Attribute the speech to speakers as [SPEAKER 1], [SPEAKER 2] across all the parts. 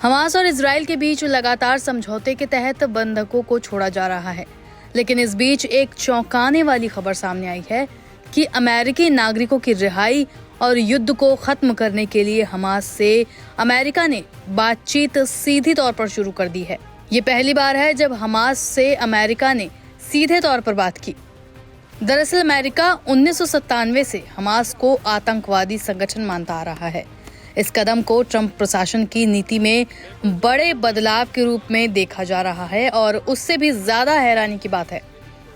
[SPEAKER 1] Hamas और Israel के बीच लगातार समझौते के तहत बंधकों को छोड़ा जा रहा है, लेकिन इस बीच एक चौंकाने वाली खबर सामने आई है कि अमेरिकी नागरिकों की रिहाई और युद्ध को खत्म करने के लिए हमास से अमेरिका ने बातचीत सीधी तौर पर शुरू कर दी है। ये पहली बार है जब हमास से अमेरिका ने सीधे तौर पर बात की। दरअसल अमेरिका 1997 से हमास को आतंकवादी संगठन मानता आ रहा है। इस कदम को ट्रंप प्रशासन की नीति में बड़े बदलाव के रूप में देखा जा रहा है और उससे भी ज्यादा हैरानी की बात है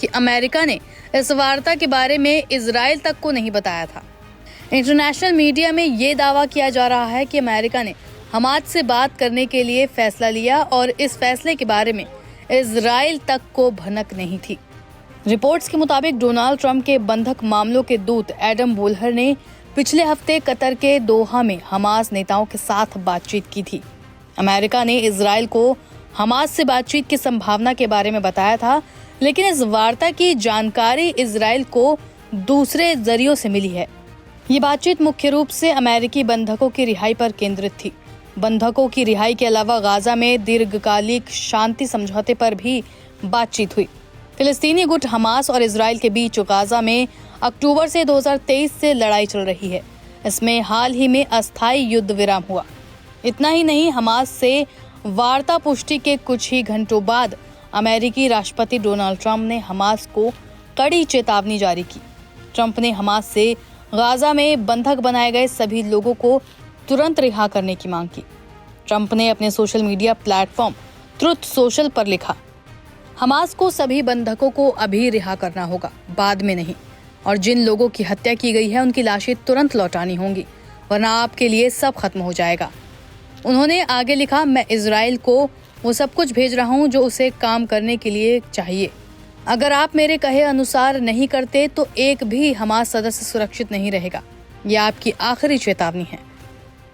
[SPEAKER 1] कि अमेरिका ने इस वार्ता के बारे में इजराइल तक को नहीं बताया था। इंटरनेशनल मीडिया में ये दावा किया जा रहा है कि अमेरिका ने हमास से बात करने के लिए फैसला लिया और इस फैसले के बारे में इजराइल तक को भनक नहीं थी। रिपोर्ट्स के मुताबिक डोनाल्ड ट्रंप के बंधक मामलों के दूत एडम बोल्हर ने पिछले हफ्ते कतर के दोहा में हमास नेताओं के साथ बातचीत की थी। अमेरिका ने इजराइल को हमास से बातचीत की संभावना के बारे में बताया था, लेकिन इस वार्ता की जानकारी इजराइल को दूसरे जरियों से मिली है। ये बातचीत मुख्य रूप से अमेरिकी बंधकों की रिहाई पर केंद्रित थी। बंधकों की रिहाई के अलावा गाजा में दीर्घकालिक शांति समझौते पर भी बातचीत हुई। फिलिस्तीनी गुट हमास और इजराइल के बीच गाजा में अक्टूबर से 2023 से लड़ाई चल रही है। इसमें हाल ही में अस्थायी युद्ध विराम हुआ। इतना ही नहीं, हमास से वार्ता पुष्टि के कुछ ही घंटों बाद अमेरिकी राष्ट्रपति डोनाल्ड ट्रंप ने हमास को कड़ी चेतावनी जारी की। ट्रंप ने हमास से गाजा में बंधक बनाए गए सभी लोगों को तुरंत रिहा करने की मांग की। ट्रंप ने अपने social media platform truth social पर लिखा, हमास को सभी बंधकों को अभी रिहा करना होगा, बाद में नहीं। और जिन लोगों की हत्या की गई है उनकी लाशें तुरंत लौटानी होंगी, वरना आपके लिए सब खत्म हो जाएगा। उन्होंने आगे लिखा, मैं इजराइल को वो सब कुछ भेज रहा हूँ जो उसे काम करने के लिए चाहिए। अगर आप मेरे कहे अनुसार नहीं करते तो एक भी हमास सदस्य सुरक्षित नहीं रहेगा। यह आपकी आखिरी चेतावनी है।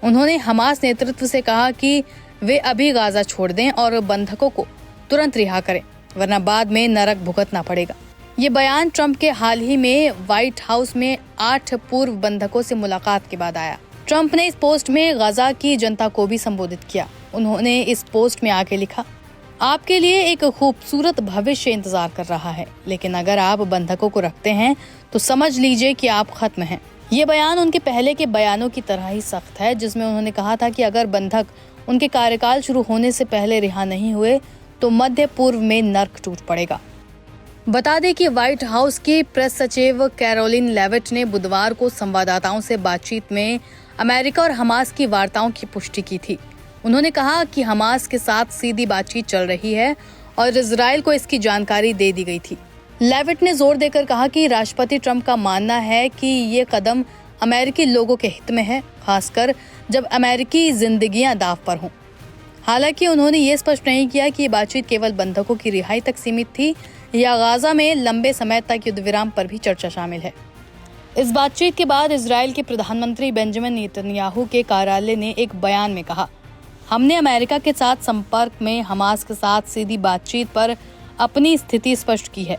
[SPEAKER 1] उन्होंने हमास नेतृत्व से कहा कि वे अभी गाजा छोड़ दें और बंधकों को तुरंत रिहा करें, वरना बाद में नरक भुगतना पड़ेगा। ये बयान ट्रंप के हाल ही में व्हाइट हाउस में 8 पूर्व बंधकों से मुलाकात के बाद आया। ट्रंप ने इस पोस्ट में गाजा की जनता को भी संबोधित किया। उन्होंने इस पोस्ट में आगे लिखा, आपके लिए एक खूबसूरत भविष्य इंतजार कर रहा है, लेकिन अगर आप बंधकों को रखते हैं तो समझ लीजिए कि आप खत्म हैं। ये बयान उनके पहले के बयानों की तरह ही सख्त है, जिसमें उन्होंने कहा था कि अगर बंधक उनके कार्यकाल शुरू होने से पहले रिहा नहीं हुए तो मध्य पूर्व में नर्क टूट पड़ेगा। बता दें कि व्हाइट हाउस की प्रेस सचिव कैरोलिन लेविट ने बुधवार को संवाददाताओं से बातचीत में अमेरिका और हमास की वार्ताओं की पुष्टि की थी। उन्होंने कहा कि हमास के साथ सीधी बातचीत चल रही है और इजराइल को इसकी जानकारी दे दी गई थी। लेविट ने जोर देकर कहा कि राष्ट्रपति ट्रंप का मानना है कि ये कदम अमेरिकी लोगों के हित में है, खासकर जब अमेरिकी जिंदगियां दाव पर हों। हालांकि उन्होंने ये स्पष्ट नहीं किया कि ये बातचीत केवल बंधकों की रिहाई तक सीमित थी या गाजा में लंबे समय तक युद्ध विराम पर भी चर्चा शामिल है। इस बातचीत के बाद इजराइल के प्रधानमंत्री बेंजामिन नेतन्याहू के कार्यालय ने एक बयान में कहा, हमने अमेरिका के साथ संपर्क में हमास के साथ सीधी बातचीत पर अपनी स्थिति स्पष्ट की है,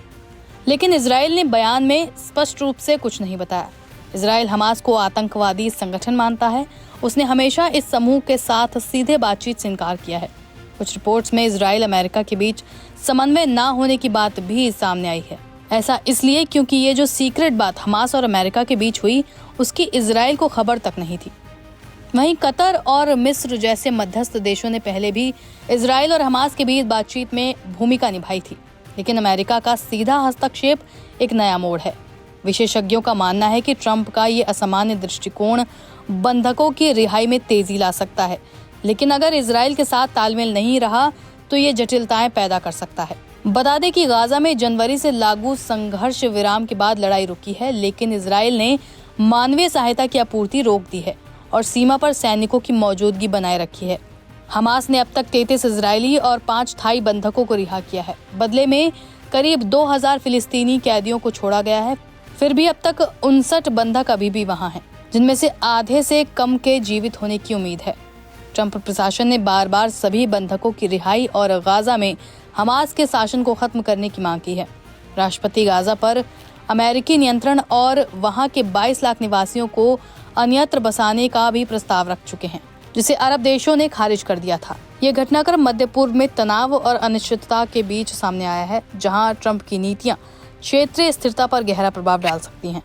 [SPEAKER 1] लेकिन इजराइल ने बयान में स्पष्ट रूप से कुछ नहीं बताया। इजराइल हमास को आतंकवादी संगठन मानता है। उसने हमेशा इस समूह के साथ सीधे बातचीत से इनकार किया है। कुछ रिपोर्ट्स में इजराइल अमेरिका के बीच समन्वय न होने की बात भी सामने आई है। ऐसा इसलिए क्योंकि ये जो सीक्रेट बात हमास और अमेरिका के बीच हुई, उसकी इजराइल को खबर तक नहीं थी। वहीं कतर और मिस्र जैसे मध्यस्थ देशों ने पहले भी इजराइल और हमास के बीच बातचीत में भूमिका निभाई थी, लेकिन अमेरिका का सीधा हस्तक्षेप एक नया मोड़ है। विशेषज्ञों का मानना है कि ट्रंप का ये असामान्य दृष्टिकोण बंधकों की रिहाई में तेजी ला सकता है, लेकिन अगर इजराइल के साथ तालमेल नहीं रहा तो ये जटिलताएं पैदा कर सकता है। बता दें कि गाजा में जनवरी से लागू संघर्ष विराम के बाद लड़ाई रुकी है, लेकिन इजराइल ने मानवीय सहायता की आपूर्ति रोक दी है और सीमा पर सैनिकों की मौजूदगी बनाए रखी है। हमास ने अब तक 33 इजरायली और 5 थाई बंधकों को रिहा किया है। बदले में करीब 2000 फिलिस्तीनी कैदियों को छोड़ा गया है। फिर भी अब तक 59 बंधक अभी भी वहां हैं, जिनमें से आधे से कम के जीवित होने की उम्मीद है। ट्रंप प्रशासन ने बार बार सभी बंधकों की रिहाई और गाजा में हमास के शासन को खत्म करने की मांग की है। राष्ट्रपति गाजा पर अमेरिकी नियंत्रण और वहां के 22 लाख निवासियों को अन्यत्र बसाने का भी प्रस्ताव रख चुके हैं। जिसे अरब देशों ने खारिज कर दिया था। ये घटनाक्रम मध्य पूर्व में तनाव और अनिश्चितता के बीच सामने आया है, जहां ट्रंप की नीतियां क्षेत्रीय स्थिरता पर गहरा प्रभाव डाल सकती हैं।